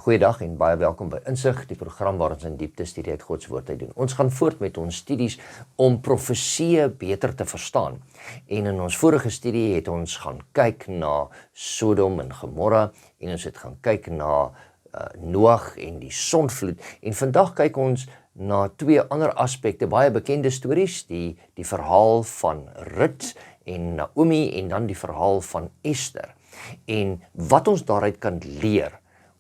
Goeiedag en baie welkom by Insig, die program waar ons in diepte studie uit God se woord uit doen. Ons gaan voort met ons studies om profeseë beter te verstaan. En in ons vorige studie het ons gaan kyk na Sodom en Gomorra en ons het gaan kyk na Noag en die sonvloed. En vandag kyk ons na twee ander aspekte, baie bekende stories, die verhaal van Rut en Naomi en dan die verhaal van Esther. En wat ons daaruit kan leer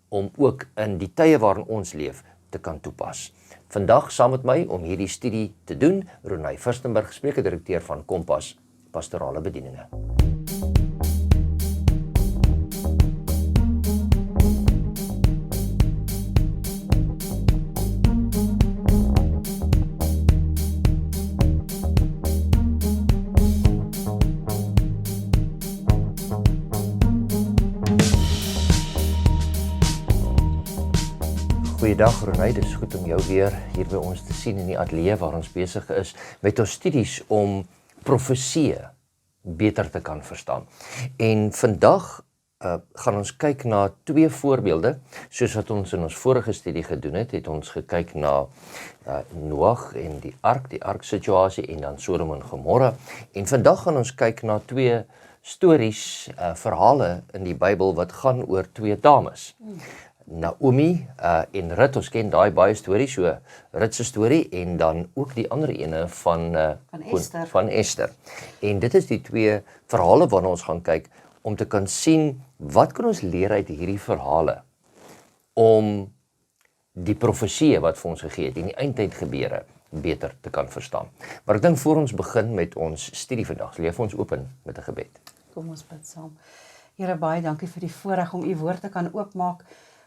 om ook in die tye waarin ons leef te kan toepas. Vandag saam met my om hierdie studie te doen, Ronay Furstenberg, spreekdirekteur van Kompas Pastorale Bedieninge. Goeiedag Ronay, dit is goed om jou weer hier by ons te sien in die ateljee waar ons besig is met ons studies om profeseë beter te kan verstaan. En vandag gaan ons kyk na twee voorbeelde, soos wat ons in ons vorige studie gedoen het ons gekyk na Noag en die ark situasie en dan Sodom en Gomorra. En vandag gaan ons kyk na twee stories, verhale in die Bybel wat gaan oor twee dames. Naomi en Rut, ons ken daai baie stories, so Rut se storie en dan ook die ander ene van Esther. En dit is die twee verhale waarna ons gaan kyk om te kan sien wat kan ons leer uit hierdie verhale om die profeseë wat vir ons gegee het en die eindtyd gebeure beter te kan verstaan. Maar ek dink voor ons begin met ons studie vandag, leef ons oop met 'n gebed. Kom ons bid saam. Here, baie dankie vir die voorreg om u woord te kan oopmaak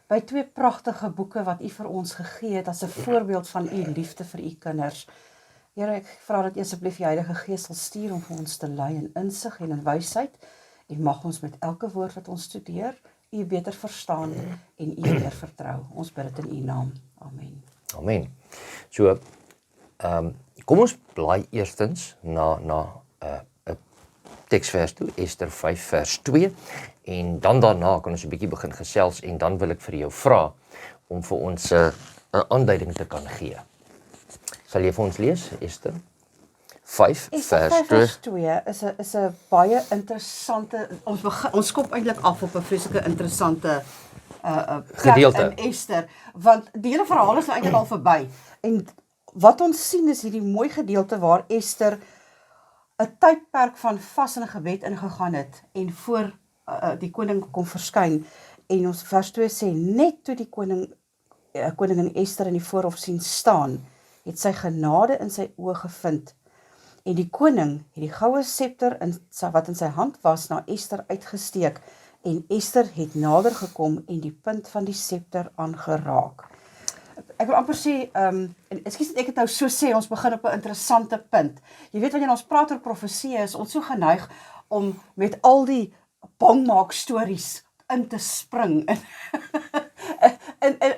by twee pragtige boeke wat u vir ons gegee het as 'n voorbeeld van u liefde vir u kinders. Here, ek vra dat u asseblief die Heilige Gees sal stuur om vir ons te lei in insig en in wysheid en mag ons met elke woord wat ons studeer u beter verstaan en u meer vertrou. Ons bid dit in u naam. Amen. Amen. So, kom ons blaai eerstens na 'n teksvers toe, Esther 5 vers 2, en dan daarna kan ons 'n bietjie begin gesels en dan wil ek vir jou vra om vir ons 'n aanduiding te kan gee. Sal jy vir ons lees, Esther 5 vers 2 is 'n baie interessante, ons skop eintlik af op 'n vreeslike interessante gedeelte in Esther, want die hele verhaal is nou eintlik al verby. En wat ons sien is hierdie mooi gedeelte waar Esther 'n tydperk van vas en gebed ingegaan het en voor die koning kom verskyn. En ons vers 2 sê, net toe die koningin Esther in die voorhof sien staan, het sy genade in sy oë gevind. En die koning het die goue scepter wat in sy hand was na Esther uitgesteek en Esther het nader gekom en die punt van die scepter aangeraak. Ek wil amper sê, ekskuus dat ek het nou so sê, ons begin op 'n interessante punt. Jy weet, wanneer ons praat oor profeseë, is ons so geneig om met al die bangmaak stories in te spring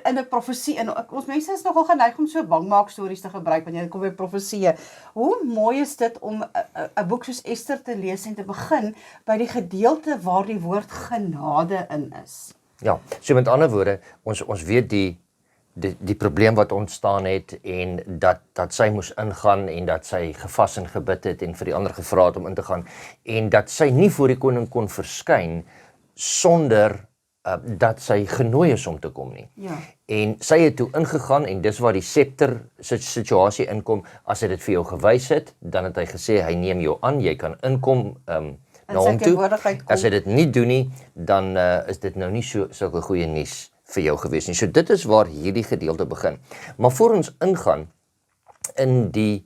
in 'n profesie. En ons mense is nogal geneig om so bangmaak stories te gebruik wanneer dit kom by profeseë. Hoe mooi is dit om 'n boek soos Esther te lees en te begin by die gedeelte waar die woord genade in is. Ja, so met ander woorde, ons weet die probleem wat ontstaan het en dat sy moes ingaan en dat sy gevas en gebid het en vir die ander gevra het om in te gaan en dat sy nie voor die koning kon verskyn sonder dat sy genooi is om te kom nie. Ja. En sy het toe ingegaan en dis waar die scepter situasie inkom. As hy dit vir jou gewys het, dan het hy gesê hy neem jou aan, jy kan inkom na hom toe. As hy dit nie doen nie, dan is dit nou nie sulke goeie nuus vir jou gewees nie. So dit is waar hierdie gedeelte begin. Maar voor ons ingaan in die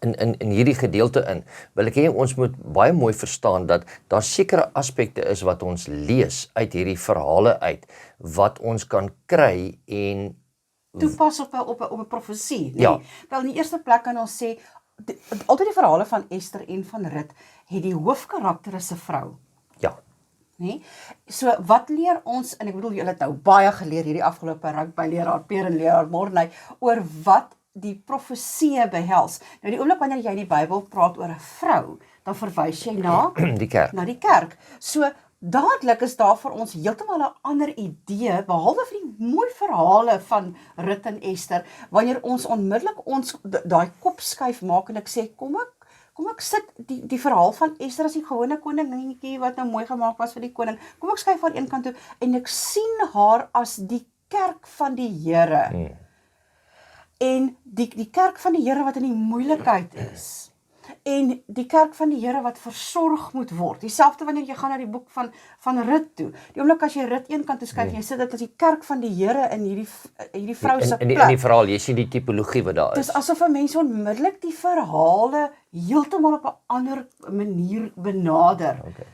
in hierdie gedeelte wil ek hê ons moet baie mooi verstaan dat daar sekere aspekte is wat ons lees uit hierdie verhale uit, wat ons kan kry en toepas op 'n profesie, nee. Ja. Wel, in die eerste plek kan ons sê, altyd die verhale van Esther en van Rut het die hoofkarakter is 'n vrou. Ja. Nee? So wat leer ons, en ek bedoel julle het nou baie geleer hierdie afgelope ruk by leraar Peer en leraar Morney, oor wat die profeseë behels. Nou die oomblik wanneer jy in die Bybel praat oor 'n vrou, dan verwys jy na die kerk. Na die kerk. So dadelik is daar vir ons heeltemal 'n ander idee, behalwe vir die mooi verhale van Rut en Ester, wanneer ons onmiddellik daai kop skuif maak en ek sê, kom ek sit die verhaal van Ester as die gewone koninginnetjie wat nou mooi gemaak was vir die koning, kom ek skuif aan een kant toe, en ek sien haar as die kerk van die Here. En die kerk van die Here wat in die moeilikheid is. En die kerk van die Here wat versorg moet word. Dieselfde wanneer jy gaan na die boek van Rut toe. Die oomblik as jy Rut een kant toe skuif, jy sit dit as die kerk van die Here in hierdie vrou se plek. In die verhaal, jy sien die tipologie wat daar is. Dis asof 'n mens onmiddellik die verhale heeltemal op 'n ander manier benader. Okay.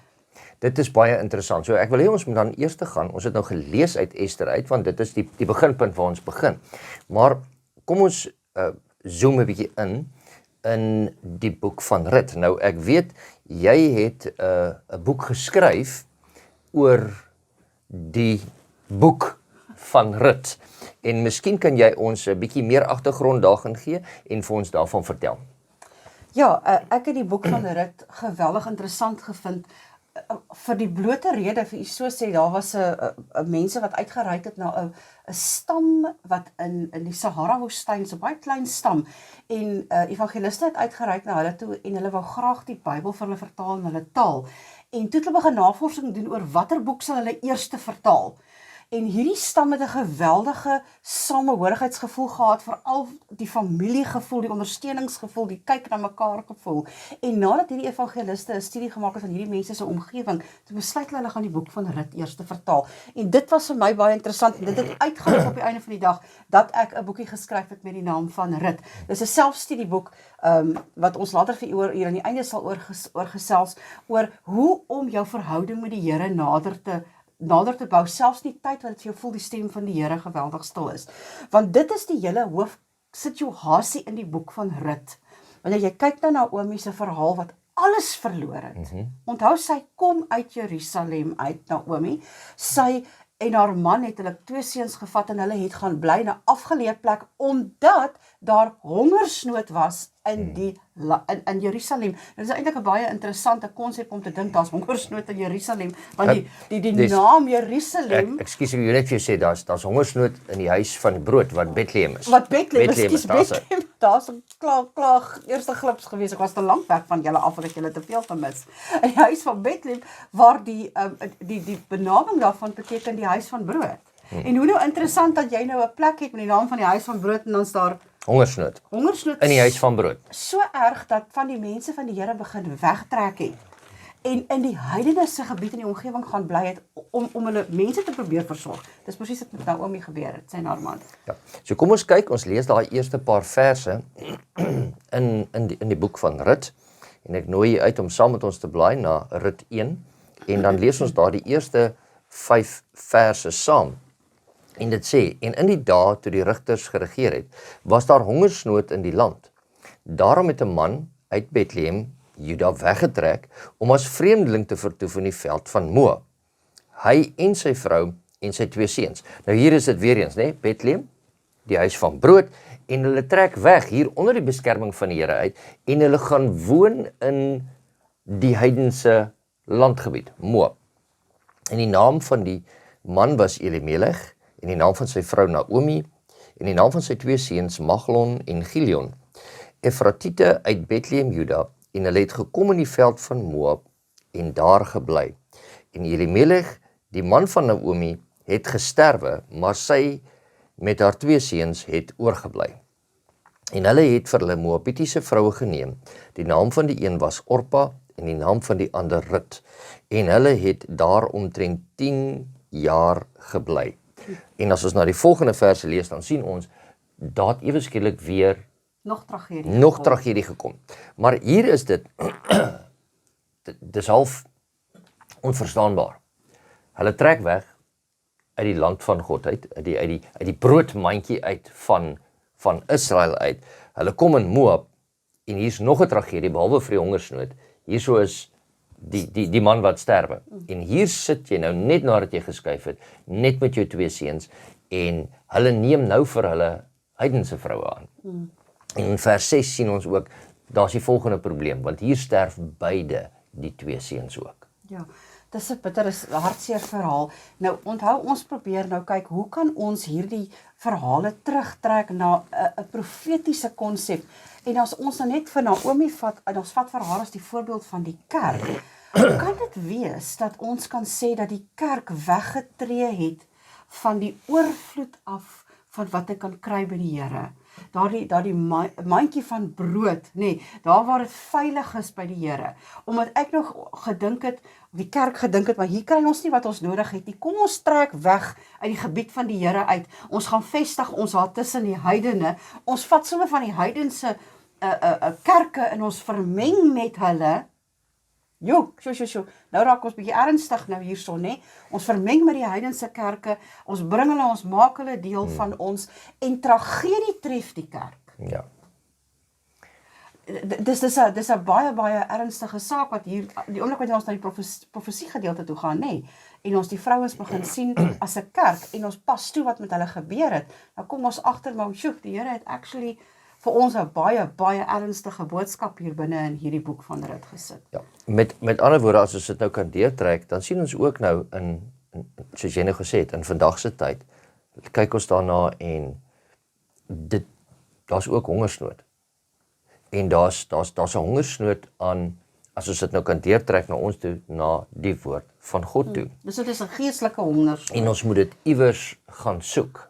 Dit is baie interessant. So ek wil hê ons moet dan eers gaan. Ons het nou gelees uit Ester uit, want dit is die beginpunt waar ons begin. Maar kom ons zoom 'n bietjie in die boek van Rut. Nou ek weet jy het 'n boek geskryf oor die boek van Rut. En miskien kan jy ons 'n bietjie meer agtergrond daarin gee en vir ons daarvan vertel. Ja, ek het die boek van Rut geweldig interessant gevind. Vir die blote rede, vir u so sê, daar was 'n mense wat uitgereik het na 'n stam wat in die Sahara-woestyn, so baie klein stam, en evangeliste het uitgereik na hulle toe en hulle wou graag die Bybel vir hulle vertaal in hulle taal. En toe het hulle begin navorsing doen oor watter boek sal hulle eers vertaal. En hierdie stam het 'n geweldige samehorigheidsgevoel gehad, veral die familiegevoel, die ondersteuningsgevoel, die kyk na mekaar gevoel. En nadat hierdie evangeliste 'n studie gemaak het van hierdie mense se omgewing, toe besluit hulle gaan die boek van Rut eers vertaal. En dit was vir my baie interessant, en dit het uitgekom op die einde van die dag, dat ek 'n boekie geskryf het met die naam van Rut. Dis 'n selfstudieboek, wat ons later vir hier aan die einde sal oor gesels, oor hoe om jou verhouding met die Here nader te bou, selfs die tyd wat dit vir jou voel die stem van die Here geweldig stil is. Want dit is die hele hoofsituasie in die boek van Rut. Wanneer jy kyk na Naomi se verhaal wat alles verloor het. Onthou, sy kom uit Jerusalem uit, Naomi. Sy en haar man het hulle 2 seuns gevat en hulle het gaan bly in 'n afgeleë plek omdat daar hongersnood was in Jerusalem. Dit is eintlik 'n baie interessante konsep om te dink daar's hongersnood in Jerusalem, want die naam Jerusalem. Ekskuus, ek wil net vir jou sê daar's hongersnood in die huis van brood wat Bethlehem is. Wat Bethlehem is, Bethlehem. Daar's 'n klaar eerste glips gewees. Ek was te lank weg van julle af dat julle te veel gemis. In die huis van Bethlehem waar die benaming daarvan beteken die huis van brood. En hoe nou interessant dat jy nou 'n plek het met die naam van die huis van brood en dan's daar hongersnood in die huis van brood. So erg dat van die mense van die Here begin wegtrek het en in die heidenisse gebied in die omgewing gaan bly het om hulle mense te probeer versorg. Dis presies wat met Naomi gebeur het, sy en haar man. Ja. So kom ons kyk, ons lees daai eerste paar verse in die boek van Rut, en ek nooi jy uit om saam met ons te blaai na Rut 1, en dan lees ons daar die eerste 5 verse saam. En dit sê, en in die dae toe die rigters geregeer het, was daar hongersnood in die land. Daarom het 'n man uit Bethlehem, Juda, weggetrek om as vreemdeling te vertoef in die veld van Moab. Hy en sy vrou en sy 2 seuns. Nou hier is dit weer eens, né? Bethlehem, die huis van brood, en hulle trek weg hier onder die beskerming van die Here uit, en hulle gaan woon in die heidense landgebied, Moab. En die naam van die man was Elimelech, en die naam van sy vrou Naomi, en die naam van sy 2 seuns Maglon en Gilion, Efratiete uit Bethlehem, Juda, en hulle het gekom in die veld van Moab, en daar gebly. En Elimelech, die man van Naomi, het gesterwe, maar sy met haar 2 seuns het oorgebly. En hulle het vir hulle Moabitiese vroue geneem. Die naam van die een was Orpa, en die naam van die ander Rut. En hulle het daar omtrent 10 jaar gebly. En as ons na die volgende verse lees, dan sien ons, daar het ewe skielik weer nog tragedie gekom. Maar hier is dit, dis half onverstaanbaar. Hulle trek weg uit die land van God uit die broodmandjie uit van Israel uit. Hulle kom in Moab, en hier's nog 'n tragedie, behalwe vir die hongersnood. Hierso is die man wat sterwe. En hier sit jy nou net nadat jy geskuif het, net met jou 2 seuns, en hulle neem nou vir hulle heidense vroue aan. En in vers 6 sien ons ook, daar's die volgende probleem, want hier sterf beide die 2 seuns ook. Ja, Dis 'n bitter hartseer verhaal. Nou onthou ons probeer nou kyk hoe kan ons hierdie verhale terugtrek na 'n profetiese konsep. En as ons nou net vir Naomi vat, en ons vat vir haar as die voorbeeld van die kerk, kan dit wees dat ons kan sê dat die kerk weggetree het van die oorvloed af van wat ek kan kry by die Here. Daardie mandjie van brood, daar waar dit veilig is by die Here. Omdat ek nog gedink het, die kerk gedink het, maar hier kry ons nie wat ons nodig het nie. Kom ons trek weg uit die gebied van die Here uit. Ons gaan vestig ons daar tussen die heidene. Ons vat sommer van die heidense kerke en ons vermeng met hulle. Jo, nou raak ons bietjie ernstig nou hierson, né? Ons vermeng met die heidense kerke, ons bring hulle, ons maak hulle deel van ons, en tragedie tref die kerk. Ja. Dis 'n baie ernstige saak wat hier, die oomblik wat ons na die profesie gedeelte toe gaan, né? En ons die vrouens begin sien as 'n kerk, en ons pas toe wat met hulle gebeur het, dan kom ons agter, maar die Here het actually vir ons 'n baie ernstige boodskap hier binne in hierdie boek van Rut gesit. Ja, met ander woorde, as ons dit nou kan deurtrek, dan sien ons ook nou soos jy nou gesê het, in vandag se tyd, kyk ons daarna en daar's ook hongersnood. En daar's 'n hongersnood aan, as ons dit nou kan deurtrek na ons toe, na die woord van God toe. Dus dit is 'n geestelike hongersnood. En ons moet dit iewers gaan soek.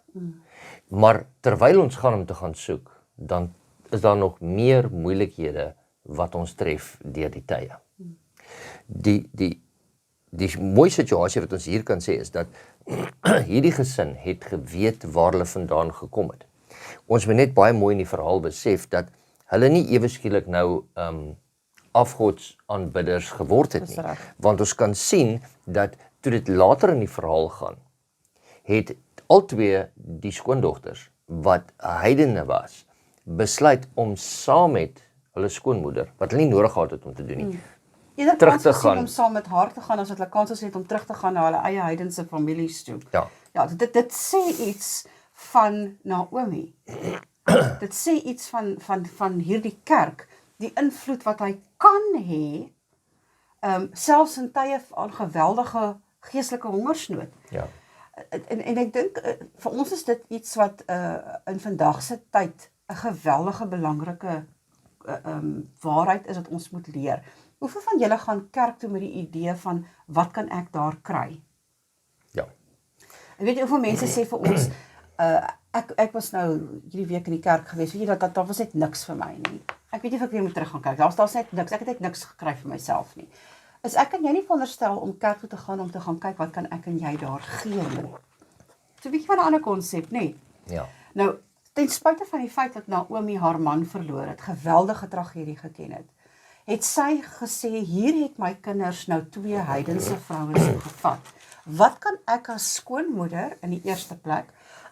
Maar terwyl ons gaan om te gaan soek, dan is daar nog meer moeilikhede wat ons tref deur die tye. Die mooi situasie wat ons hier kan sê is dat hierdie gesin het geweet waar hulle vandaan gekom het. Ons moet net baie mooi in die verhaal besef dat hulle nie ewe skielik nou afgodsaanbidders geword het nie. Want ons kan sien dat toe dit later in die verhaal gaan, het albei die skoondogters wat heidene was, besluit om saam met hulle skoonmoeder, wat hulle nie nodig gehad het om te doen nie, terug te gaan. Om saam met haar te gaan, as wat hulle kans het om terug te gaan na hulle eie heidense families toe. Ja, dit sê iets van Naomi. Dit sê iets van hierdie kerk, die invloed wat hy kan hê, selfs in tye van geweldige geestelike hongersnood. Ja. En ek dink, vir ons is dit iets wat in vandag se tyd 'n geweldige belangrike waarheid is wat ons moet leer. Hoeveel van julle gaan kerk toe met die idee van, wat kan ek daar kry? Ja. Ek weet hoeveel mense sê vir ons, ek was nou hierdie week in die kerk gewees, weet jy, dat daar was net niks vir my nie. Ek weet nie of ek weer moet terug gaan kyk, daar's net niks, ek het net niks gekry vir myself nie. Is ek en jy nie veronderstel om kerk toe te gaan, om te gaan kyk, wat kan ek en jy daar gee nie? So 'n bietjie van 'n ander konsep, nee. Ja. Nou, ten spyte van die feit dat Naomi haar man verloor het, geweldige tragedie geken het sy gesê, hier het my kinders nou 2 heidense vrouens gevat. Wat kan ek as skoonmoeder, in die eerste plek,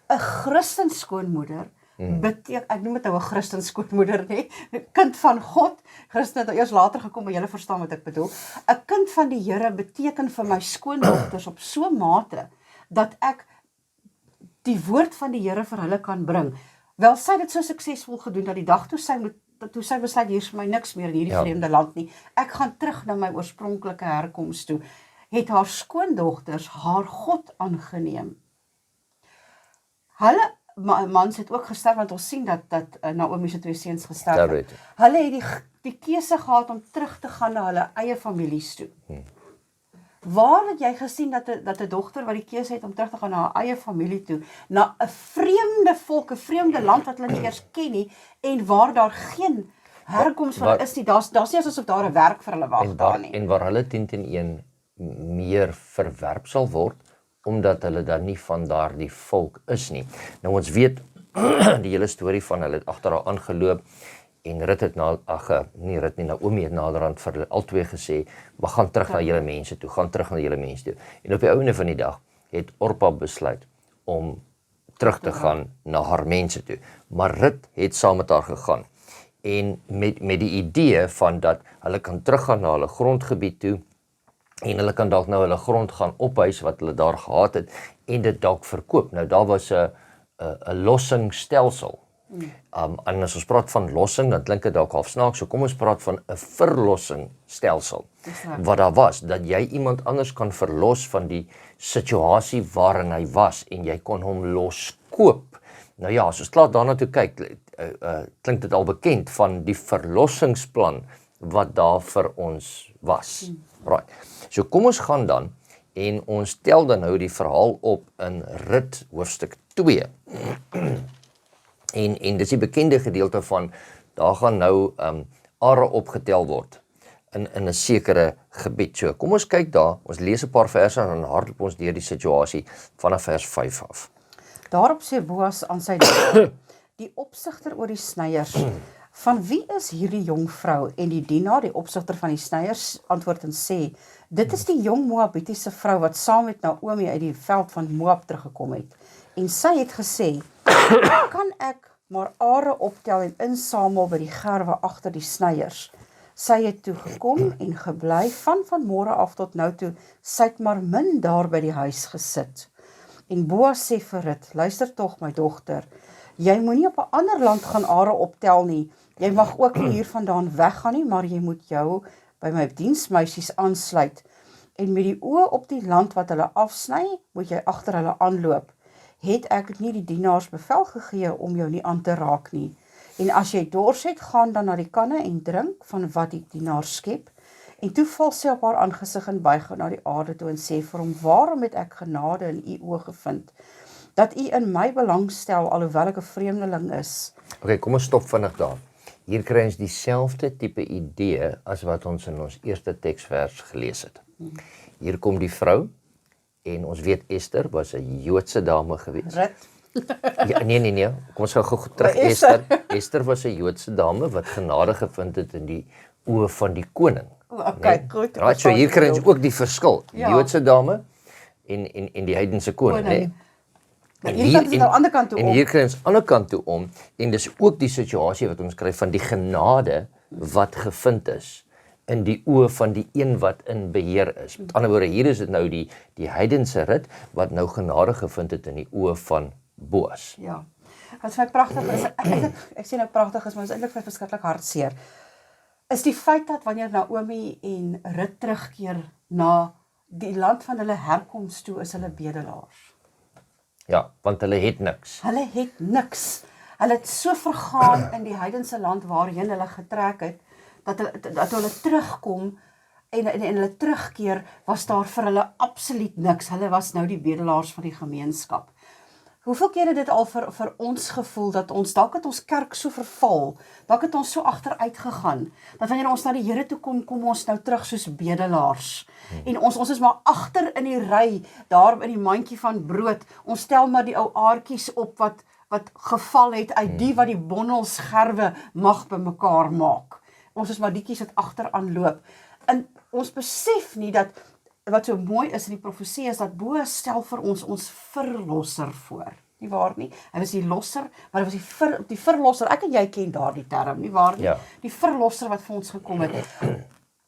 'n Christen skoonmoeder, ek noem dit nou 'n Christen skoonmoeder, nee, kind van God, Christen het nou eers later gekom, maar julle verstaan wat ek bedoel, 'n kind van die Here beteken vir my skoondogters op so 'n mate, dat ek die woord van die Here vir hulle kan bring. Wel, sy het dit so suksesvol gedoen, dat die dag toe sy besluit, hier is vir my niks meer in hierdie vreemde land nie, ek gaan terug na my oorspronklike herkoms toe, het haar skoondogters haar God aangeneem. Hulle mans het ook gesterf, want ons sien dat Naomi se 2 seuns gesterf het. Hulle het die keuse gehad om terug te gaan na hulle eie families toe. Waar het jy gesien dat 'n dogter wat die keuse het om terug te gaan na haar eie familie toe, na 'n vreemde volk, 'n vreemde land wat hulle nie eers ken nie, en waar daar geen herkoms van is nie, daar's nie asof daar 'n werk vir hulle wag daar nie. En waar hulle 10-1 meer verwerp sal word, omdat hulle dan nie van daardie volk is nie. Nou ons weet die hele storie van hulle het agter haar aangeloop, en Rut het Naomi het naderhand vir hulle albei gesê, maar gaan terug na julle mense toe, En op die einde van die dag het Orpa besluit om terug te gaan na haar mense toe. Maar Rut het saam met haar gegaan. En met die idee van dat hulle kan teruggaan na hulle grondgebied toe, en hulle kan dalk nou hulle grond gaan ophuis wat hulle daar gehad het, en dit dalk verkoop. Nou daar was 'n lossingsstelsel En as ons praat van lossing, dan klink dit dalk half snaaks, so kom ons praat van 'n verlossingsstelsel wat daar was, dat jy iemand anders kan verlos van die situasie waarin hy was en jy kon hom loskoop. Nou ja, as ons klaar daarna toe kyk, klink dit al bekend van die verlossingsplan wat daar vir ons was. Right. So kom ons gaan dan en ons tel dan nou die verhaal op in Rut hoofstuk 2. En dis die bekende gedeelte van, daar gaan nou are opgetel word in 'n sekere gebied. So kom ons kyk daar, ons lees 'n paar verse en dan hardloop ons deur die situasie vanaf vers 5 af. Daarop sê Boas aan sy dienaar, die opsigter oor die snyers, van wie is hierdie jong vrou? En die dienaar, die opsigter van die snyers, antwoord en sê, dit is die jong Moabitiese vrou wat saam met Naomi uit die veld van Moab teruggekom het. En sy het gesê, kan ek maar are optel en insamel by die gerwe agter die snyers. Sy het toe gekom en gebly van môre af tot nou toe, sy het maar min daar by die huis gesit. En Boas sê vir Rut, luister tog my dogter, jy moenie op 'n ander land gaan are optel nie, jy mag ook nie hiervandaan weggaan nie, maar jy moet jou by my diensmeisies aansluit, en met die oë op die land wat hulle afsny, moet jy agter hulle aanloop. Het ek nie die dienaars bevel gegee om jou nie aan te raak nie. En as jy dors het, gaan dan na die kanne en drink van wat die dienaar skep. En toe val sy op haar aangesig en buig na die aarde toe en sê vir hom, waarom het ek genade in u oë gevind, dat u in my belang stel, alhoewel ek 'n vreemdeling is. Okay, kom ons stop vinnig daar. Hier kry ons dieselfde tipe idee as wat ons in ons eerste teksvers gelees het. Hier kom die vrou, en ons weet Esther was 'n Joodse dame geweest. Ja, nee. Kom ons gou terug Esther. Esther was 'n Joodse dame wat genade gevind het in die oë van die koning. Okay, goed. Right, so hier kry ons ook die verskil. Ja. Joodse dame en die heidense koning, né? En hier kant is aan die ander kant toe om. En hier kry ons aan die ander kant toe om, en dis ook die situasie wat ons kry van die genade wat gevind is in die oë van die een wat in beheer is. Met ander woorde, hier is dit nou die heidense Rut wat nou genade gevind het in die oë van Boas. Ja. Wat vir my pragtig is, ek sê nou pragtig is, maar is eintlik verskriklik hartseer, is die feit dat wanneer Naomi en Rut terugkeer na die land van hulle herkoms toe, is hulle bedelaars. Ja, want hulle het niks. Hulle het niks. Hulle het so vergaan in die heidense land waarheen hulle getrek het, dat hulle terugkom en hulle terugkeer, was daar vir hulle absoluut niks. Hulle was nou die bedelaars van die gemeenskap. Hoeveel keer het dit al vir ons gevoel, dat ons, dalk het ons kerk so verval, dalk het ons so agteruit gegaan, dat wanneer ons na die Here toe kom, kom ons nou terug soos bedelaars. En ons is maar agter in die ry, daar in die mandjie van brood, ons stel maar die ou aartjies op wat geval het uit die wat die bondels gerwe mag bymekaar maak. Ons is maar dietjies wat agteraan loop. En ons besef nie dat, wat so mooi is in die profesie, is dat Boas stel vir ons verlosser voor. Nie waar nie? Hy was die losser, maar hy was die verlosser. Ek en jy ken daardie term, nie waar nie? Ja. Die verlosser wat vir ons gekom het.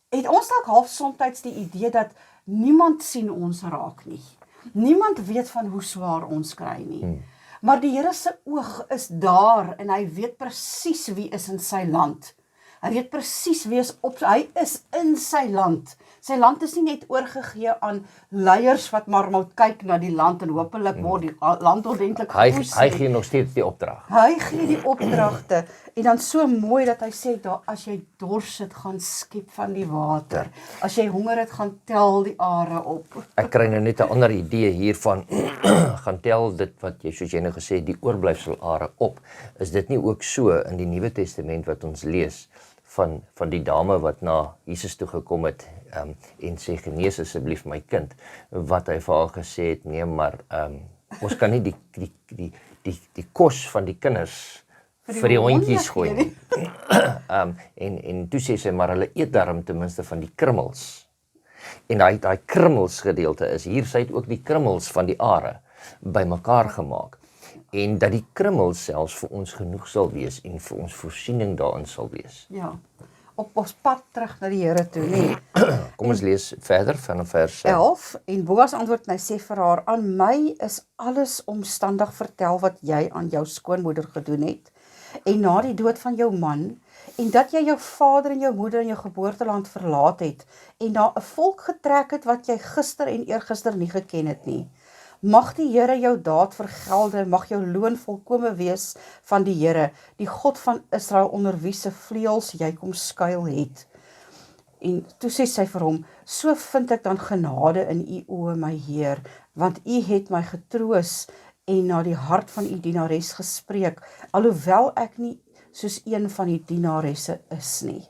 Het ons dalk half somtyds die idee dat niemand sien ons raak nie. Niemand weet van hoe swaar ons kry nie. Maar die Here se oog is daar en hy weet presies wie is in sy land. Hy weet presies wie is hy is in sy land. Sy land is nie net oorgegee aan leiers wat maar moet kyk na die land en hopelik word die land ordentlik gevoes. Hy gee nog steeds die opdrag. Hy gee die opdragte en dan so mooi dat hy sê, as jy dors het, gaan skep van die water. As jy honger het, gaan tel die are op. Ek kry nou net 'n ander idee hiervan, gaan tel dit wat jy, soos jy nou gesê het, die oorblyfsel are op. Is dit nie ook so in die Nuwe Testament wat ons lees, van die dame wat na Jesus toe gekom het en sê, genees asseblief my kind, wat hy vir haar gesê het, nee, maar ons kan nie die kos van die kinders vir die hondjies gooi nie. En toe sê sy, maar hulle eet daarom ten minste van die krummels. En daai krummels gedeelte is, hier sy het ook die krummels van die are bymekaar gemaak. En dat die krummels selfs vir ons genoeg sal wees en vir ons voorsiening daarin sal wees. Ja, op ons pad terug na die Here toe, nee. Kom ons lees verder van vers 11, en Boas antwoord en hy sê vir haar, aan my is alles omstandig vertel wat jy aan jou skoonmoeder gedoen het. en na die dood van jou man, en dat jy jou vader en jou moeder en jou geboorteland verlaat het, en na 'n volk getrek het wat jy gister en eergister nie geken het nie. Mag die Here jou daad vergelde, mag jou loon volkome wees van die Here, die God van Israel, onder wie se vleuels jy kom skuil het. En toe sê sy vir hom, so vind ek dan genade in u oë, my Heer, want u het my getroos en na die hart van u dienares gespreek, alhoewel ek nie soos een van die dienaresse is nie.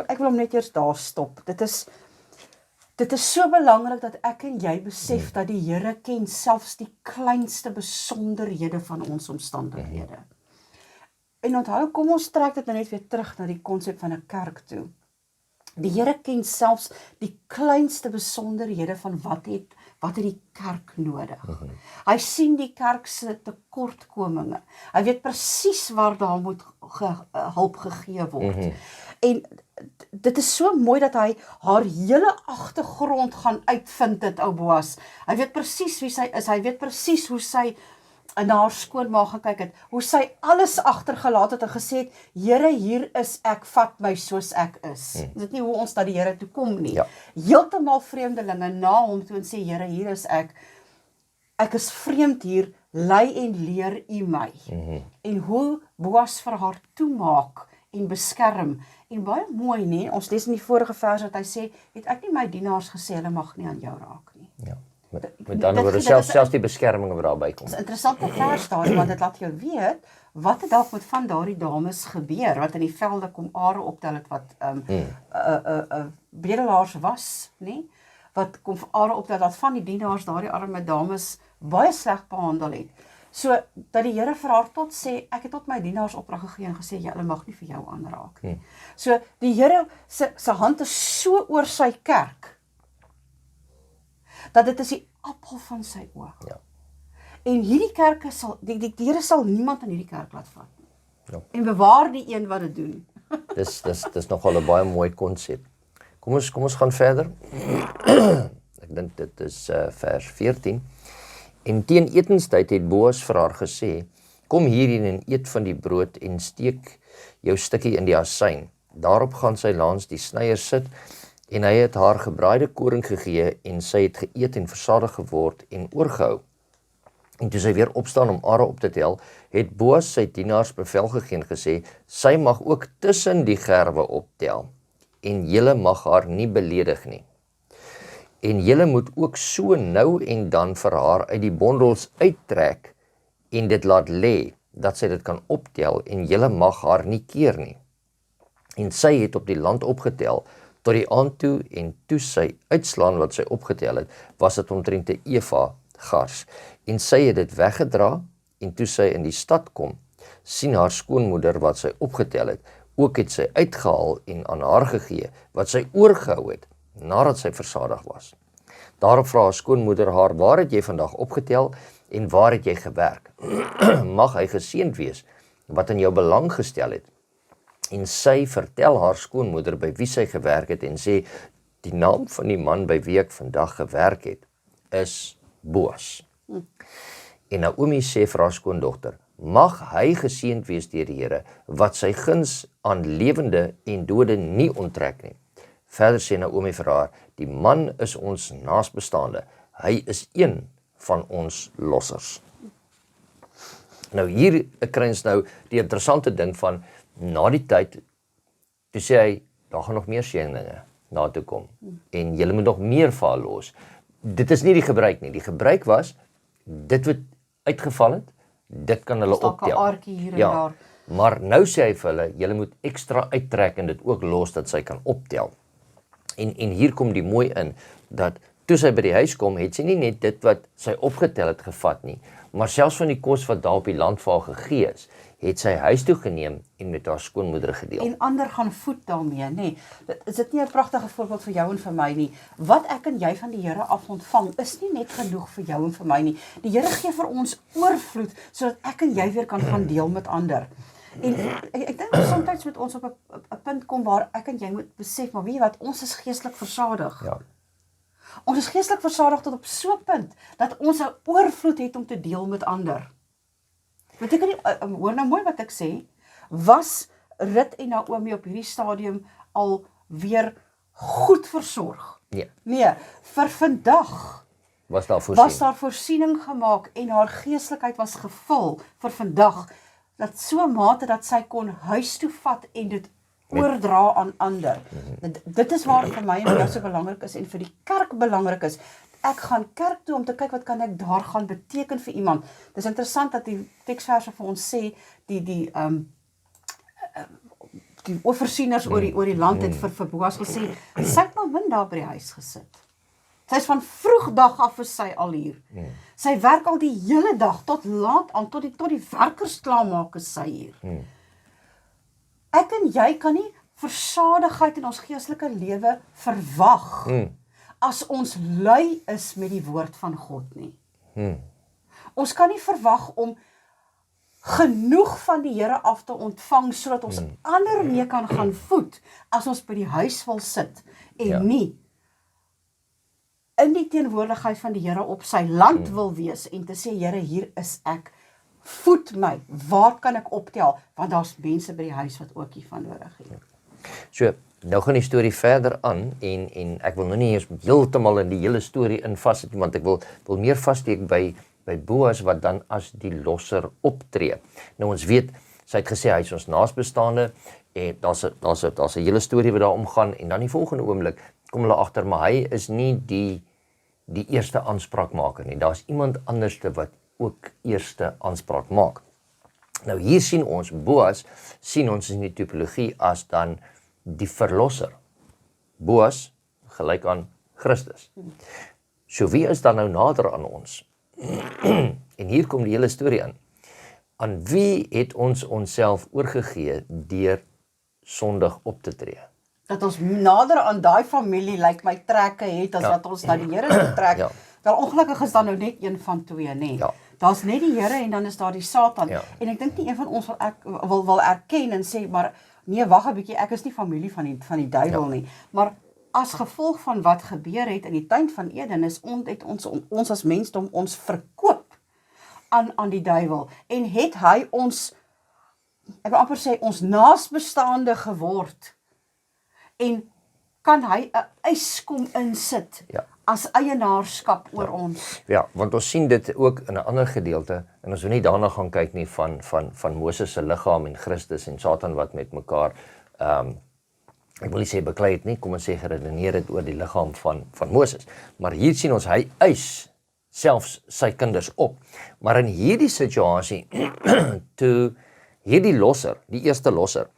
Ek wil hom net eers daar stop. Dit is so belangrik dat ek en jy besef dat die Here ken selfs die kleinste besonderhede van ons omstandighede. En onthou, kom ons trek dit nou net weer terug na die konsep van 'n kerk toe. Die Here ken selfs die kleinste besonderhede van wat het die kerk nodig. Hy sien die kerk se tekortkominge. Hy weet presies waar daar moet hulp gegee word. En dit is so mooi dat hy haar hele agtergrond gaan uitvind dit, ou Boas. Hy weet presies wie sy is, hy weet presies hoe sy na haar skoonma gekyk het, hoe sy alles agtergelaat het en gesê het, Here, hier is ek, vat my soos ek is. Dit is nie hoe ons na die Here toe kom nie. Heeltemal vreemdelinge na hom toe en sê, Here, hier is ek is vreemd hier, lei en leer u my. En hoe Boas vir haar toemaak en beskerm, en baie mooi nie, ons lees in die vorige vers dat hy sê, het ek nie my dienaars gesê, hulle mag nie aan jou raak nie. Ja. Met ander woorde, selfs die beskerming wat daarby kom. Dit is 'n interessante vers daar, want dit laat jou weet, wat het dalk met van daardie dames gebeur, wat in die velde kom are optel het, wat bedelaars was, nie? Wat kom are optel, dat van die dienaars daardie arme dames baie sleg behandel het. So, dat die Here vir haar tot sê, ek het tot my dienaars opdrag gegee en gesê, hulle mag nie vir jou aanraak nie. So, die Here se hand is so oor sy kerk, dat dit is die appel van sy oog. Ja. En hierdie kerke die Here sal niemand in hierdie kerk laat vat nie. Ja. En bewaar die een wat dit doen. Dis nogal 'n baie mooi konsep. Kom ons gaan verder. Ek dink dit is vers 14. En teen etenstyd het Boas vir haar gesê, kom hierheen en eet van die brood en steek jou stukkie in die asyn. Daarop gaan sy langs die snyer sit, en hy het haar gebraaide koring gegee, en sy het geëet en versadig geword en oorgehou. En toe sy weer opstaan om are op te tel, het Boas sy dienaars bevel gegee en gesê, sy mag ook tussen die gerwe optel, en julle mag haar nie beledig nie. En julle moet ook so nou en dan vir haar uit die bondels uittrek, en dit laat lê, dat sy dit kan optel, en julle mag haar nie keer nie. En sy het op die land opgetel, tot die aand toe, en toe sy uitslaan wat sy opgetel het, was dit omtrent 'n eva gars. En sy het dit weggedra, en toe sy in die stad kom, sien haar skoonmoeder wat sy opgetel het, ook het sy uitgehaal en aan haar gegee, wat sy oorgehou het, nadat sy versadig was. Daarop vra haar skoonmoeder haar, waar het jy vandag opgetel, en waar het jy gewerk? Mag hy geseënd wees, wat in jou belang gestel het. En sy vertel haar skoonmoeder by wie sy gewerk het, en sê, die naam van die man by wie ek vandag gewerk het, is Boas. En Naomi sê vir haar skoondogter, mag hy geseënd wees deur die Here, wat sy guns aan lewende en dode nie onttrek nie. Verder sê Naomi vir haar, die man is ons naasbestaande, hy is een van ons lossers. Nou hier kry ons nou die interessante ding van, na die tyd, toe sê hy, daar gaan nog meer seëninge na toe kom, en julle moet nog meer vir haar los. Dit is nie die gebruik nie, die gebruik was, dit wat uitgeval het, dit kan hulle optel. Hier en daar. Maar nou sê hy vir hulle, julle moet ekstra uittrek en dit ook los, dat sy kan optel. En hier kom die mooi in, dat toe sy by die huis kom, het sy nie net dit wat sy opgetel het gevat nie, maar selfs van die kos wat daar op die land vir haar gegee is, het sy huis toe geneem en met haar skoonmoeder gedeel. En ander gaan voed daarmee, nê. Is dit nie 'n pragtige voorbeeld vir jou en vir my nie? Wat ek en jy van die Here af ontvang, is nie net genoeg vir jou en vir my nie. Die Here gee vir ons oorvloed, sodat ek en jy weer kan gaan deel met ander. En ek dink soms moet ons op 'n punt kom waar ek en jy moet besef, maar weet jy wat, ons is geestelik versadig. Ja. Ons is geestelik versadig tot op so 'n punt, dat ons 'n oorvloed het om te deel met ander. Beteken nie, hoor nou mooi wat ek sê, Was Rut en Naomi op hierdie stadium al weer goed versorg? Nee, vir vandag Was daar was daar voorsiening gemaak en haar geestelikheid was gevul vir vandag, dat so mate dat sy kon huis toe vat en dit oordra aan ander. Dit is waar vir my en vir jou so belangrik is en vir die kerk belangrik is. Ek gaan kerk toe om te kyk wat kan ek daar gaan beteken vir iemand. Dis interessant dat die teksverse vir ons sê die oorsieners oor die land het vir Boas gesê, sy het maar min daar by die huis gesit. Sy is van vroegdag af is sy al hier. Sy werk al die hele dag tot laat aan, tot die werkers klaarmaak is sy hier. Ek en jy kan nie versadigheid in ons geestelike lewe verwag as ons lui is met die woord van God nie. Ons kan nie verwag om genoeg van die Here af te ontvang sodat ons ander mee kan gaan voed as ons by die huis wil sit en nie in die teenwoordigheid van die Here op sy land wil wees en te sê, Here, hier is ek, voed my, waar kan ek optel, want daar's mense by die huis wat ook hiervan nodig het. So, nou gaan die storie verder aan en ek wil nou nie eers heeltemal in die hele storie in vassit nie, want ek wil meer vassteek by Boas wat dan as die losser optree. Nou ons weet, sy het gesê hy is ons naasbestaande en daar's 'n hele storie wat daar omgaan en dan die volgende oomblik kom hulle agter, maar hy is nie die eerste aanspraakmaker nie. Daar's iemand anderste wat ook eerste aanspraak maak. Nou hier sien ons, Boas sien ons in die typologie as dan die verlosser. Boas gelyk aan Christus. So wie is dan nou nader aan ons? En hier kom die hele storie aan. Aan wie het ons onsself oorgegee deur sondig op te tree? Dat ons nader aan daai familie lyk my trekke het, as wat ons na die Here toe trek. Wel ongelukkig is dan nou net een van twee, nê. Daar's net die Here en dan is daar die Satan. En ek dink nie een van ons wil erken en sê, maar nee, wag 'n bietjie, ek is nie familie van die duiwel nie. Maar as gevolg van wat gebeur het in die tuin van Eden, is ons as mensdom ons verkoop aan die duiwel. En het hy ons, ek wil amper sê, ons naasbestaande geword. En kan hy 'n eis kom insit as eienaarskap oor ons? Ja, want ons sien dit ook in 'n ander gedeelte, en ons wil nie daarna gaan kyk nie van Moses se liggaam en Christus en Satan wat met mekaar, ek wil nie sê beklei het nie, kom ons sê geredeneer het oor die liggaam van Moses. Maar hier sien ons, hy eis selfs sy kinders op. Maar in hierdie situasie, toe hierdie losser, die eerste losser,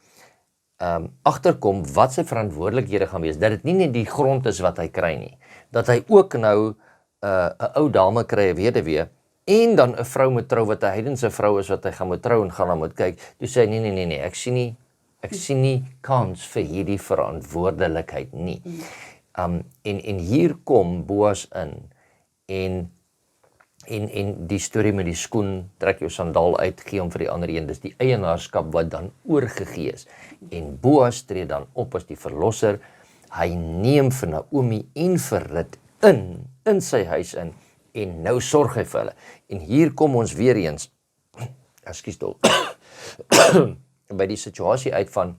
agterkom wat sy verantwoordelikhede gaan wees, dat dit nie net die grond is wat hy kry nie, dat hy ook nou 'n ou dame kry, 'n weduwee, en dan 'n vrou moet trou wat 'n heidense vrou is wat hy gaan moet trou en gaan dan moet kyk. Toe sê hy nee, ek sien nie kans vir hierdie verantwoordelikheid nie. En hier kom Boas in en die storie met die skoen, trek jou sandaal uit, gee hom vir die ander een, dis die eienaarskap wat dan oorgegee is. En Boas tree dan op as die verlosser, hy neem vir Naomi en vir Rut in sy huis in, en nou sorg hy vir hulle. En hier kom ons weer eens, ekskuus tog, by die situasie uit van,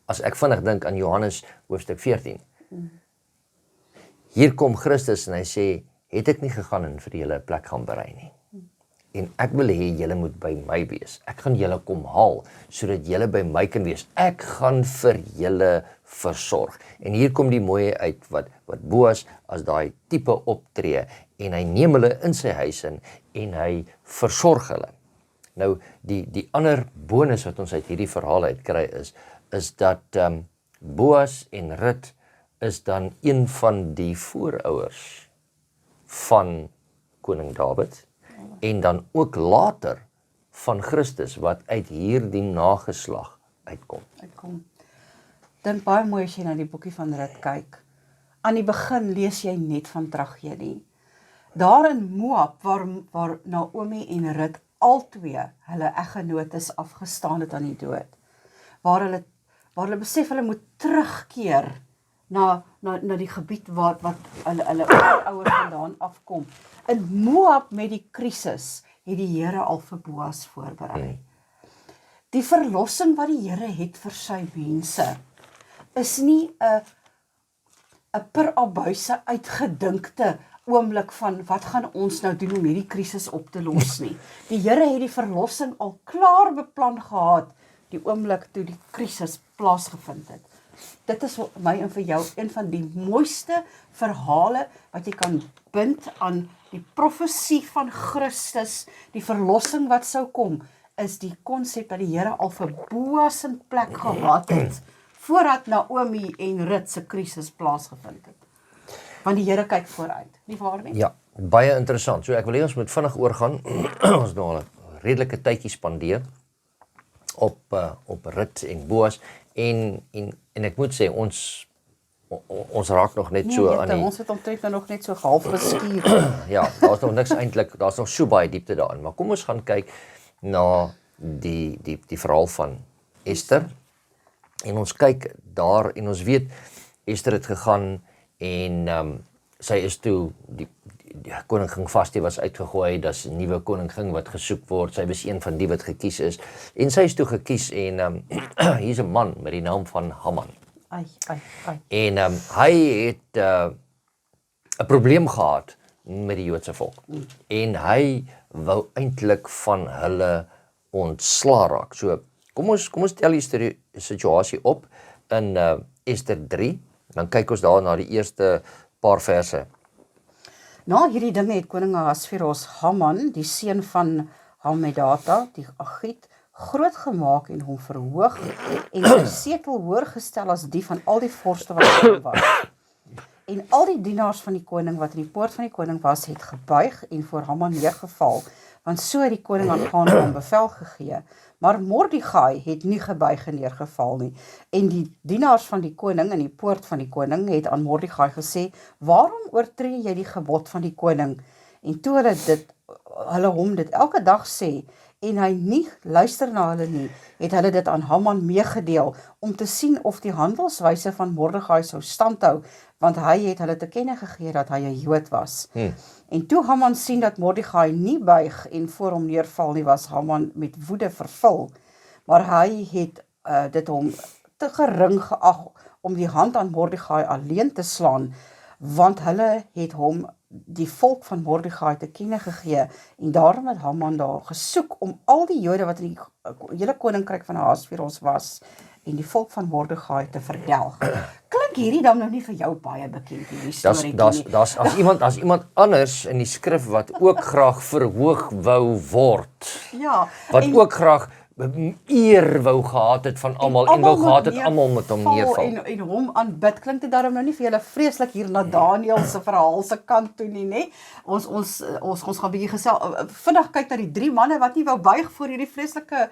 as ek vinnig dink aan Johannes hoofstuk 14, hier kom Christus en hy sê, het ek nie gegaan en vir julle 'n plek gaan berei nie. En ek wil hê julle moet by my wees. Ek gaan julle kom haal, sodat julle by my kan wees. Ek gaan vir julle versorg. En hier kom die mooie uit, wat Boas as daai tipe optree, en hy neem hulle in sy huis in, en hy versorg hulle. Nou, die ander bonus wat ons uit hierdie verhaal uit kry is dat Boas en Rut is dan een van die voorouers van koning Dawid, en dan ook later van Christus, wat uit hierdie nageslag uitkom. Dink baie mooi as jy na die boekie van Rut kyk. Aan die begin lees jy net van tragedie. Daar in Moab, waar Naomi en Rut albei hulle eggenotes afgestaan het aan die dood, waar hulle besef hulle moet terugkeer na die gebied wat hulle ouers vandaan afkom. In Moab met die krisis het die Here al vir Boas voorberei. Die verlossing wat die Here het vir sy mense is nie 'n per abuise uitgedinkte oomblik van wat gaan ons nou doen om hierdie krisis op te los nie. Die Here het die verlossing al klaar beplan gehad die oomblik toe die krisis plaasgevind het. Dit is vir my en vir jou een van die mooiste verhale wat jy kan bind aan die profesie van Christus, die verlossing wat sou kom, is die konsep dat die Here al vir Boas in plek gehad het, voordat Naomi en Rut se krisis plaasgevind het. Want die Here kyk vooruit, nie waar nie? Ja, baie interessant. So ek wil hê ons moet vinnig oorgaan. Ons nou al 'n redelike tydjie spandeer op Rut en Boas en ek moet sê ons raak nog net so aan die ons het omtrent nog net so half geskuur. ja, daar's nog niks eintlik, daar's nog so baie diepte daarin, maar kom ons gaan kyk na die verhaal van Ester. En ons kyk daar en ons weet Ester het gegaan en sy is toe die koning ging Vasti was uitgegooi, dis 'n nuwe koning ging wat gesoek word. Sy was een van die wat gekies is en sy is toe gekies en hier's 'n man met die naam van Haman. Ai. En hy het 'n probleem gehad met die Joodse volk. En hy wou eintlik van hulle ontslaa raak. So kom ons tel die situasie op in Ester 3. Dan kyk ons daar na die eerste paar verse. Na hierdie dinge het koning Ahasveros Haman, die seun van Hammedata, die Agit, groot gemaak en hom verhoog en sy setel hoër gestel as die van al die vorste wat hom was. En al die dienaars van die koning wat in die poort van die koning was, het gebuig en voor Haman neergeval, want so het die koning aangaande hom bevel gegee. Maar Mordegai het nie gebuig en neergeval nie. En die dienaars van die koning in die poort van die koning het aan Mordegai gesê, waarom oortree jy die gebod van die koning? En toe hulle hom dit elke dag sê, en hy nie luister na hulle nie, het hulle dit aan Haman meegedeel, om te sien of die handelswyse van Mordegai sou standhou, want hy het hulle te kenne gegee dat hy 'n Jood was. En toe Haman sien dat Mordegai nie buig en voor hom neerval nie, was Haman met woede vervul, maar hy het dit hom te gering geag om die hand aan Mordegai alleen te slaan, want hulle het hom die volk van Mordegai te kenne gegee, en daarom het Haman daar gesoek om al die Jode wat in die hele koninkryk van Ahasveros was, en die volk van Mordegai te verdelg. Klink hierdie dan nou nie vir jou baie bekend, hierdie storie nie? Daar's as iemand anders in die skrif wat ook graag verhoog wou word. Ja, Wat ook graag eer wou gehad het van almal en wou gehad het almal met hom neerval. En hom aanbid. Klink dit daarom nou nie vir julle vreeslik hier na Daniël se verhaal se kant toe nie, nê? Ons gaan bietjie vinnig kyk na die 3 manne wat nie wou buig voor hierdie vreeslike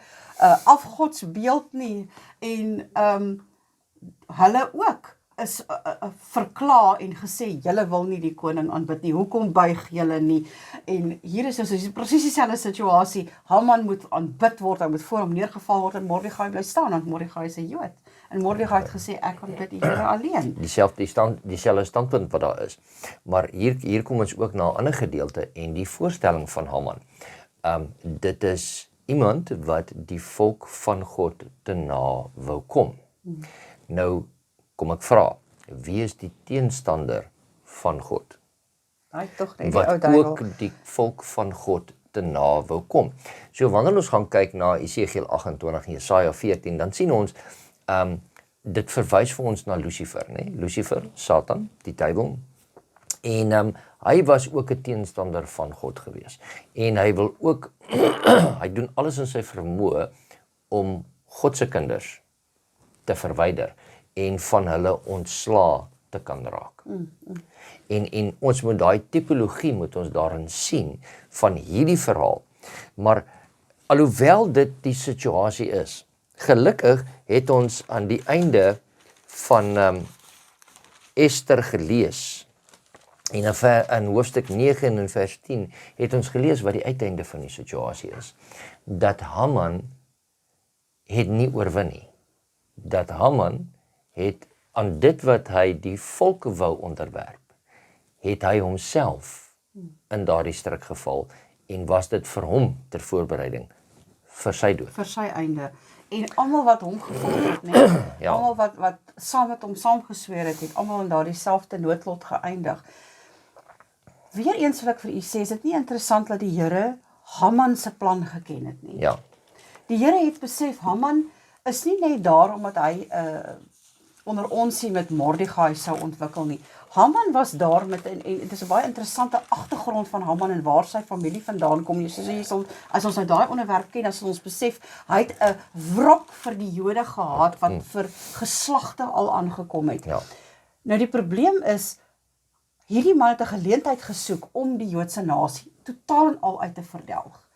afgodsbeeld nie, en hulle ook is verkla en gesê, julle wil nie die koning aanbid nie, hoekom buig julle nie? En hier is dus presies dieselfde situasie, Haman moet aanbid word, hy moet voor hom neergeval word en Mordegai bly staan, want Mordegai is 'n Jood. En Mordegai het gesê, ek aanbid die Here alleen. Dieselfde standpunt wat daar is. Maar hier kom ons ook na 'n ander gedeelte en die voorstelling van Haman. Dit is iemand wat die volk van God te na wou kom. Nou kom ek vra, wie is die teenstander van God? Wat ook die volk van God te na wou kom. So wanneer ons gaan kyk na Esegiel 28 en Jesaja 14, dan sien ons, dit verwys vir ons na Lucifer, né? Lucifer, Satan, die duiwel. En hy was ook 'n teenstander van God gewees. En hy wil ook, hy doen alles in sy vermoë om God se kinders te verwyder en van hulle ontslaa te kan raak. En ons moet daai tipologie moet ons daarin sien van hierdie verhaal. Maar alhoewel dit die situasie is, gelukkig het ons aan die einde van Ester gelees. En in hoofstuk 9 en vers 10 het ons gelees wat die uiteinde van die situasie is. Dat Haman het nie oorwin nie. Dat Haman het aan dit wat hy die volke wou onderwerp, het hy homself in daardie struik geval en was dit vir hom ter voorbereiding vir sy dood. vir sy einde. En almal wat hom gevolg het, nee, Ja. almal wat saam met hom saamgesweer het almal in daardie selfde noodlot geëindig. Weereens wil ek vir u sê, is dit nie interessant dat die Here Haman se plan geken het nie. Ja, Die Here het besef, Haman is nie net daar omdat hy onder ons sien met Mordegai sou ontwikkel nie. Haman was daar met, en dit is 'n baie interessante agtergrond van Haman en waar sy familie vandaan kom. As ons nou daai onderwerp ken, dan sal ons besef, hy het 'n wrok vir die Jode gehad, wat vir geslagte al aangekom het. ja, Nou die probleem is, hierdie man het 'n geleentheid gesoek om die Joodse nasie totaal en al uit te verdelg.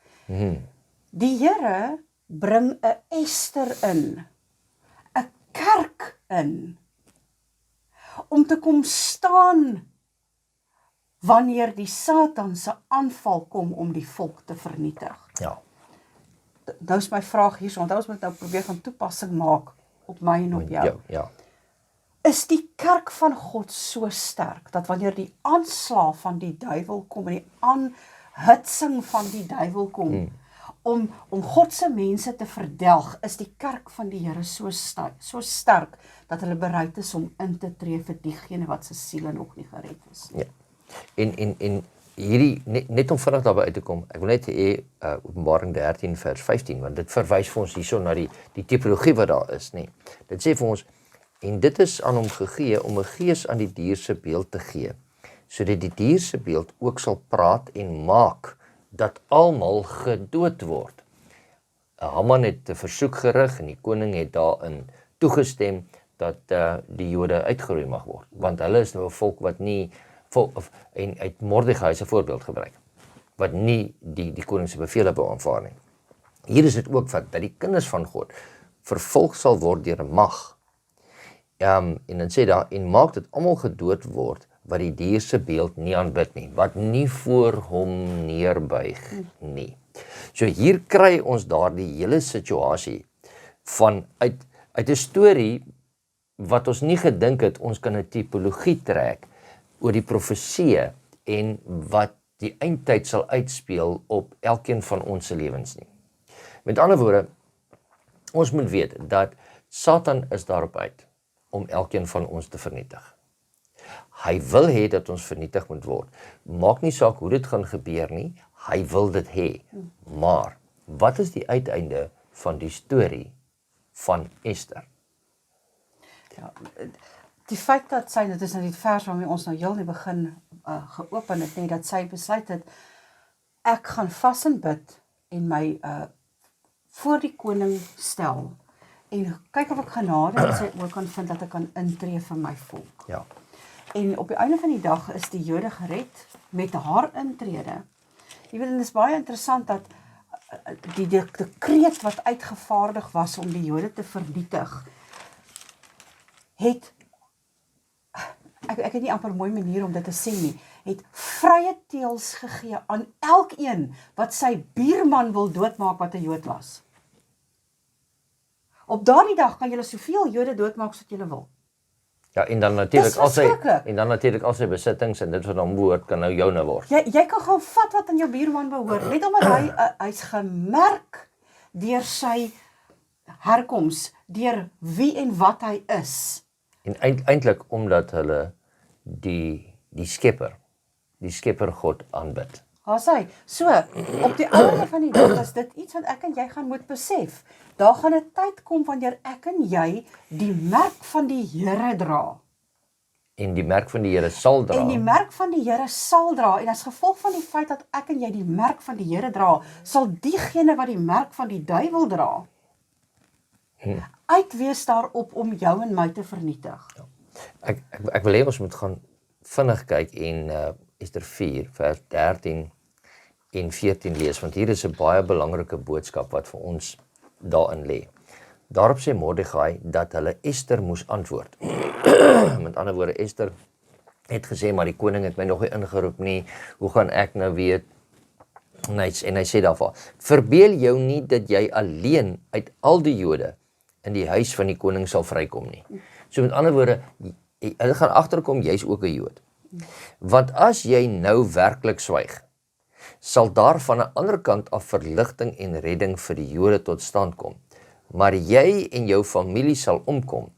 Die Here bring 'n Ester in, 'n kerk in, om te kom staan wanneer die Satan se aanval kom om die volk te vernietig. ja, Nou is my vraag hierso, want ons moet nou probeer van toepassing maak op my en op jou. ja, Is die kerk van God so sterk, dat wanneer die aanslag van die duiwel kom, en die aanhitsing van die duiwel kom, om God se mense te verdelg, is die kerk van die Here so sterk, dat hulle bereid is om in te tree vir diegene wat se siele nog nie gered is. ja. En hierdie, net om vinnig daarby uit te kom, ek wil net hê, Openbaring 13 vers 15, want dit verwys vir ons hierso na die tipologie wat daar is, nie. Dit sê vir ons, en dit is aan hom gegee om 'n gees aan die dier se beeld te gee, sodat die dier se beeld ook sal praat en maak, dat almal gedood word. Haman het 'n versoek gerig en die koning het daarin toegestem dat die Jode uitgeroei mag word, want hulle is nou 'n volk wat nie, en uit Mordegai se voorbeeld gebruik, wat nie die koning se bevele wou aanvaar nie. Hier is dit ook dat die kinders van God vervolg sal word deur 'n mag. En dan sê daar, en maak dat almal gedood word wat die dier se beeld nie aanbid nie, wat nie voor hom neerbuig nie. So hier kry ons daardie hele situasie van uit 'n storie wat ons nie gedink het ons kan 'n tipologie trek oor die profeseë en wat die eindtyd sal uitspeel op elkeen van ons se lewens nie. Met ander woorde, ons moet weet dat Satan is daarop uit om elkeen van ons te vernietig. Hy wil hê dat ons vernietig moet word. Maak nie saak hoe dit gaan gebeur nie, hy wil dit hê. Maar, wat is die uiteinde van die storie van Ester? Ja, die feit dat sy, dit is nou die vers waarmee ons nou heel in die begin geopen het, net dat sy besluit het, ek gaan vas en bid en my voor die koning stel en kyk of ek genade in sy oë kan vind dat ek kan intree vir my volk. Ja. En op die einde van die dag is die Jode gered met haar intrede. Jy weet, en dit is baie interessant dat die dekreet wat uitgevaardig was om die Jode te vernietig, het, ek het nie amper 'n mooi manier om dit te sê nie, het vrye teels gegee aan elkeen wat sy buurman wil doodmaak wat 'n Jood was. Op daardie dag kan julle soveel Jode doodmaak soos julle wil. Ja, en dan natuurlik verskriklik. al sy besittings en dit wat hom behoort kan nou joune word. Jy kan gaan vat wat aan jou buurman behoort, net omdat hy's gemerk deur sy herkoms, deur wie en wat hy is. En eintlik omdat hulle die skepper God aanbid. Haas hy. So, op die einde van die dag is dit iets wat ek en jy gaan moet besef. Daar gaan 'n tyd kom wanneer ek en jy die merk van die Here dra. En die merk van die Here sal dra. En die merk van die Here sal dra. En as gevolg van die feit dat ek en jy die merk van die Here dra, sal diegene wat die merk van die duiwel dra, uitwees daarop om jou en my te vernietig. Ja. Ek wil hê ons moet gaan vinnig kyk en Ester 4 vers 13 en 14 lees, want hier is 'n baie belangrike boodskap wat vir ons daarin lê. Daarop sê Mordegai dat hulle Ester moes antwoord. Met ander woorde, Ester het gesê, maar die koning het my nog nie ingeroep nie, hoe gaan ek nou weet? En hy sê daarvan, verbeel jou nie dat jy alleen uit al die Jode in die huis van die koning sal vrykom nie. So met ander woorde, hulle gaan agterkom, jy's ook 'n Jood. Want as jy nou werklik swyg, sal daar van 'n ander kant af verligting en redding vir die Jode tot stand kom. Maar jy en jou familie sal omkom,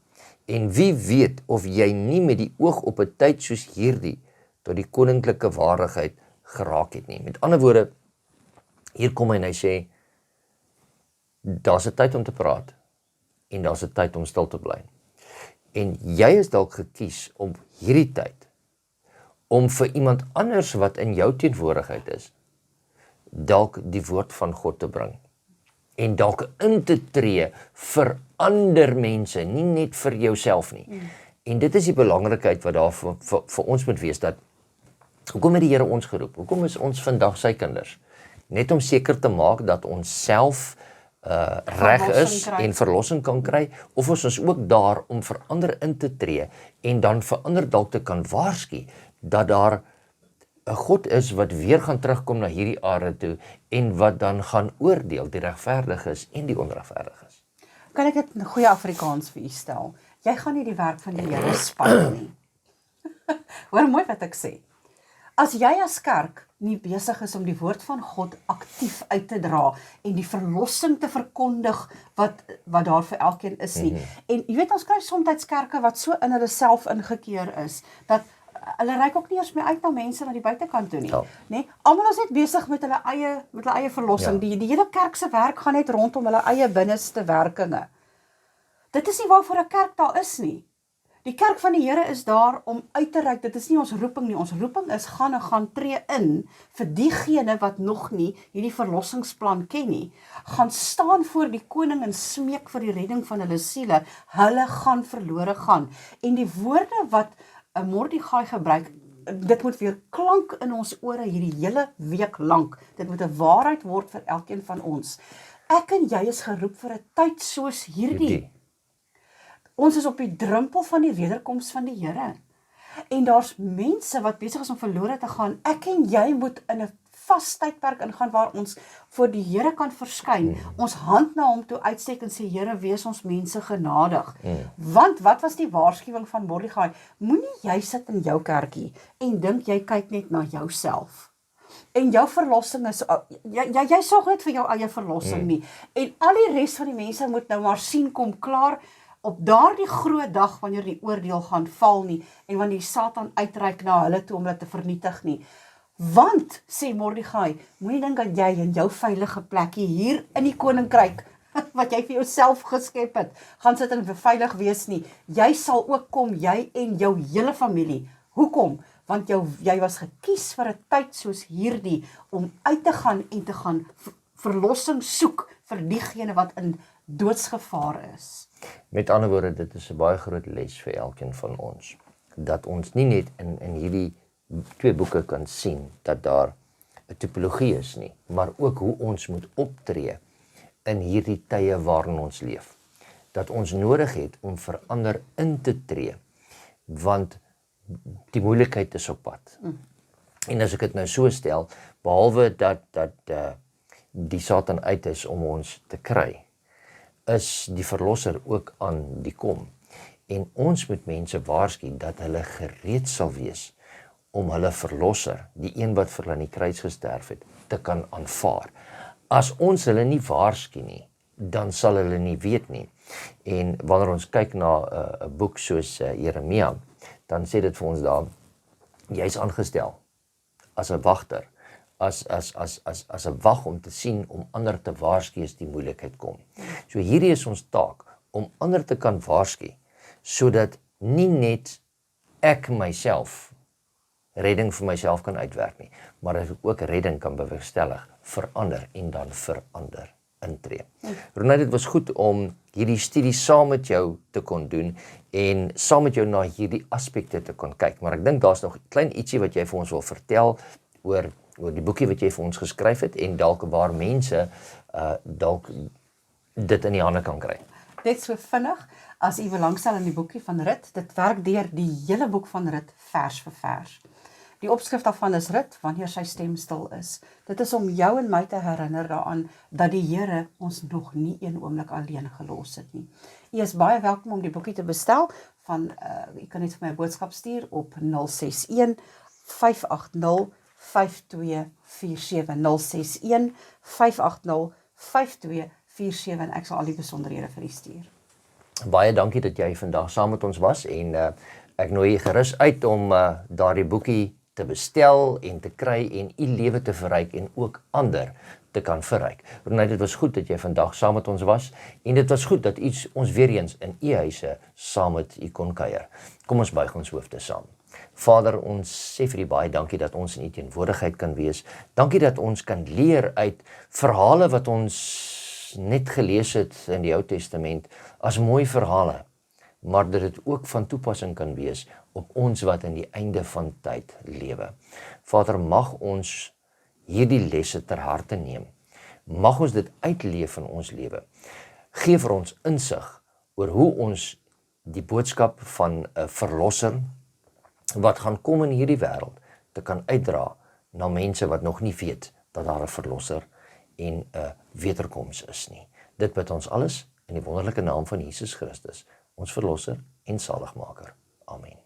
en wie weet of jy nie met die oog op 'n tyd soos hierdie tot die koninklike waardigheid geraak het nie. Met ander woorde, hier kom hy en hy sê, daar's 'n tyd om te praat, en daar's 'n tyd om stil te bly. En jy is dalk gekies om hierdie tyd, om vir iemand anders wat in jou teenwoordigheid is, dalk die woord van God te bring. En dalk in te tree vir ander mense, nie net vir jouself nie. En dit is die belangrikheid wat daar vir ons moet wees, dat hoekom het die Here ons geroep? Hoekom is ons vandag sy kinders? Net om seker te maak dat ons self reg is en verlossing kan kry, of is ons ook daar om vir ander in te tree en dan vir ander dalk te kan waarsku dat daar 'n God is wat weer gaan terugkom na hierdie aarde toe en wat dan gaan oordeel die regverdiges en die onregverdiges. Kan ek dit in goeie Afrikaans vir u stel? Jy gaan nie die werk van die Here spyt nie. Hoor mooi wat ek sê. As jy as kerk nie besig is om die woord van God aktief uit te dra en die verlossing te verkondig wat daar vir elkeen is nie. En jy weet, ons kry soms kerke wat so in hulle self ingekeer is, dat hulle reik ook nie eens meer uit na mense na die buitekant toe nie. Ja. Nee, almal is net besig met hulle eie verlossing. Ja. Die hele kerk se werk gaan net rondom hulle eie binneste werkinge. Dit is nie waarvoor 'n kerk daar is nie. Die kerk van die Here is daar om uit te reik. Dit is nie ons roeping nie. Ons roeping is gaan tree in vir diegene wat nog nie hierdie verlossingsplan ken nie. Gaan staan voor die koning en smeek vir die redding van hulle siele. Hulle gaan verlore gaan. En die woorde wat Mordegai gebruik, dit moet weer klank in ons ore hierdie hele week lank. Dit moet 'n waarheid word vir elkeen van ons. Ek en jy is geroep vir 'n tyd soos hierdie. Ons is op die drempel van die wederkoms van die Here. En daar's mense wat besig is om verlore te gaan. Ek en jy moet in 'n vas tydperk ingaan waar ons voor die Here kan verskyn. Ons hand na hom toe uitsteek en sê, Here, wees ons mense genadig. Want wat was die waarskuwing van Mordegai? Moenie jy sit in jou kerkie en dink jy kyk net na jouself. En jou verlossing is, jy sorg net vir jou eie verlossing nie. En al die res van die mense moet nou maar sien kom klaar op daardie groot dag wanneer die oordeel gaan val nie en wanneer die Satan uitreik na hulle toe om hulle te vernietig nie. Want, sê Mordegai, moenie dink dat jy in jou veilige plekkie hier in die koninkryk, wat jy vir jouself geskep het, gaan sit en veilig wees nie. Jy sal ook kom, jy en jou hele familie. Hoekom? Want jy was gekies vir 'n tyd soos hierdie, om uit te gaan en te gaan verlossing soek vir diegene wat in doodsgevaar is. Met ander woorde, dit is 'n baie groot les vir elkeen van ons, dat ons nie net in hierdie twee boeke kan sien dat daar 'n tipologie is nie, maar ook hoe ons moet optree in hierdie tye waarin ons leef. Dat ons nodig het om vir ander in te tree, want die moeilikheid is op pad. En as ek dit nou so stel, behalwe dat die Satan uit is om ons te kry, is die verlosser ook aan die kom. En ons moet mense waarsku dat hulle gereed sal wees om hulle verlosser, die een wat vir hulle aan die kruis gesterf het, te kan aanvaar. As ons hulle nie waarsku nie, dan sal hulle nie weet nie. En wanneer ons kyk na 'n boek soos Jeremia, dan sê dit vir ons daar, jy's aangestel as 'n wagter, as 'n wag om te sien, om ander te waarsku as die moeilikheid kom. So hierdie is ons taak, om ander te kan waarsku, sodat nie net ek myself redding vir myself kan uitwerk nie, maar dat ek ook redding kan bewerkstellig vir ander en dan vir ander intree. Ronald, dit was goed om hierdie studie saam met jou te kon doen en saam met jou na hierdie aspekte te kon kyk, maar ek dink daar's nog 'n klein ietsie wat jy vir ons wil vertel oor die boekie wat jy vir ons geskryf het en dalk waar mense dalk dit in die hande kan kry. Net so vinnig, as u belangstel in die boekie van Rut, dit werk deur die hele boek van Rut vers vir vers. Die opskrif daarvan is Rut, wanneer sy stem stil is. Dit is om jou en my te herinner daaraan dat die Here ons nog nie een oomblik alleen gelos het nie. U is baie welkom om die boekie te bestel. U kan net vir my 'n boodskap stuur op 061 580 5247 061 580 5247 en ek sal al die besonderhede vir u stuur. Baie dankie dat jy vandag saam met ons was en ek nooi jy gerus uit om daardie boekie te bestel en te kry en u lewe te verryk en ook ander te kan verryk. Ronald, dit was goed dat jy vandag saam met ons was en dit was goed dat ons weer eens in u huise saam met u kon kuier. Kom ons buig ons hoofde saam. Vader, ons sê vir u baie dankie dat ons in u teenwoordigheid kan wees. Dankie dat ons kan leer uit verhale wat ons net gelees het in die Ou Testament as mooi verhale, maar dat dit ook van toepassing kan wees op ons wat in die einde van tyd lewe. Vader, mag ons hierdie lesse ter harte neem. Mag ons dit uitleef in ons lewe. Geef vir ons insig oor hoe ons die boodskap van 'n verlosser wat gaan kom in hierdie wêreld te kan uitdra na mense wat nog nie weet dat daar 'n verlosser en 'n wederkoms is nie. Dit bid ons alles in die wonderlike naam van Jesus Christus, ons verlosser en saligmaker. Amen.